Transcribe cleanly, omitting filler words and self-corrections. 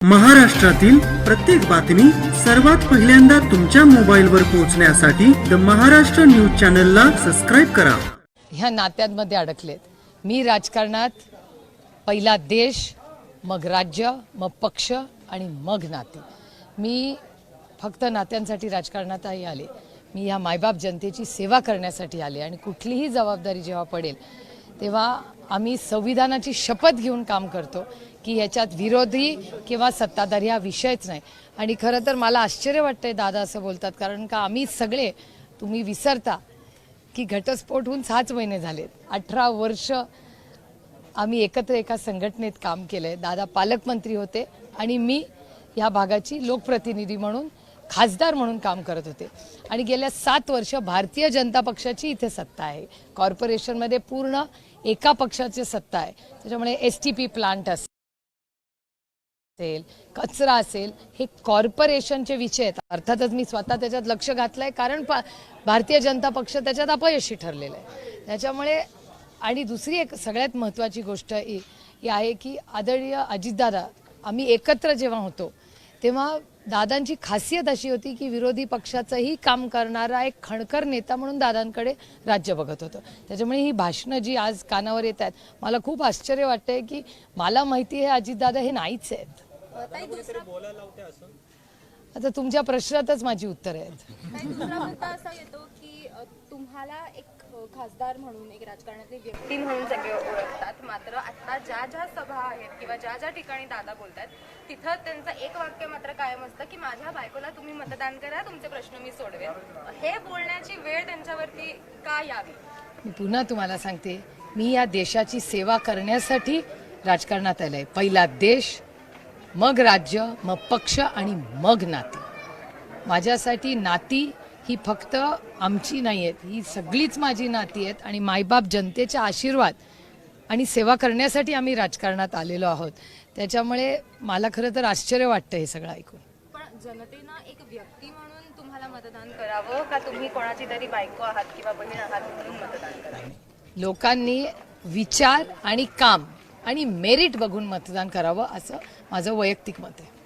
महाराष्ट्रातील प्रत्येक बातमी सर्वात पहिल्यांदा तुमच्या मोबाईलवर पोहोचण्यासाठी द महाराष्ट्र न्यूज चॅनलला सबस्क्राइब करा। ह्या नात्यांमध्ये अडकलेत। मी राजकारणात पहिला देश, मग राज्य, मग पक्ष आणि मग नाते। मी फक्त नात्यांसाठी राजकारणात आले। मी ह्या मायबाप जनतेची सेवा करण्यासाठी आले आणि कुठलीही जबाबदारी जेव्हा पडेल तेव्हा आम्ही संविधानाची शपथ घेऊन काम करतो की याच्यात विरोधी किंवा सत्ताधारी हा विषयच नाही। आणि खरं तर मला आश्चर्य वाटतंय दादा असं बोलतात, कारण का आम्ही सगळे, तुम्ही विसरता की घटस्फोट होऊन 6 महिने झालेत, 18 वर्ष आम्ही एकत्र एका संघटनेत काम केलंय। दादा पालकमंत्री होते आणि मी या भागाची लोकप्रतिनिधी म्हणून, खासदार म्हणून काम करत होते आणि गेल्या 7 वर्ष भारतीय जनता पक्षाची इथे सत्ता आहे। कॉर्पोरेशनमध्ये पूर्ण एका पक्षाची सत्ता आहे। त्याच्यामुळे एसटीपी प्लांट असेल, कचरा असेल, हे कॉर्पोरेशनचे विषय आहेत। अर्थातच मी स्वतः त्याच्यात लक्ष घातलंय, कारण भारतीय जनता पक्ष त्याच्यात अपयशी ठरलेला आहे। त्याच्यामुळे आणि दुसरी एक सगळ्यात महत्त्वाची गोष्ट ही आहे की आदरणीय अजितदादा, आम्ही एकत्र जेव्हा होतो तेव्हा दादांची खासियत अशी होती की विरोधी पक्षाचंही काम करणारा एक खणकर नेता म्हणून दादांकडे राज्य बघत होतं। त्याच्यामुळे ही भाषणं जी आज कानावर येत आहेत, मला खूप आश्चर्य वाटतंय की मला माहिती आहे अजितदादा हे नाहीच आहेत। आता तुमच्या प्रश्नातच माझी उत्तर आहेत। दुसरा मुद्दा असा येतो की तुम्हाला एक खासदार म्हणून, एक राजकारणातली व्यक्ती म्हणून सगळे ओळखतात, मात्र आता ज्या ज्या सभा आहेत किंवा ज्या ज्या ठिकाणी दादा बोलतात तिथं त्यांचं एक वाक्य मात्र कायम असतं की माझ्या बायकोला तुम्ही मतदान करा, तुमचे प्रश्न मी सोडवेन। हे बोलण्याची वेळ त्यांच्यावरती का यावी? मी पुन्हा तुम्हाला सांगते, मी या देशाची सेवा करण्यासाठी राजकारणात आलंय। पहिला देश, मग राज्य, मग पक्ष आणि मग नाती। माझ्यासाठी नाती ही फक्त आमची नाही आहेत, ही सगळीच माझी नाती आहेत आणि मायबाप जनतेचे आशीर्वाद आणि सेवा करण्यासाठी आम्ही राजकारणात आलेलो आहोत। त्याच्यामुळे मला खरं तर आश्चर्य वाटतं हे सगळं ऐकून। पण जनतेनं एक व्यक्ती म्हणून तुम्हाला मतदान करावं का तुम्ही कोणाची तरी बायको आहात किंवा बहीण आहात म्हणून मतदान करावं? लोकांनी विचार आणि काम आणि मेरिट बघून मतदान करावं असं माझं वैयक्तिक मत आहे।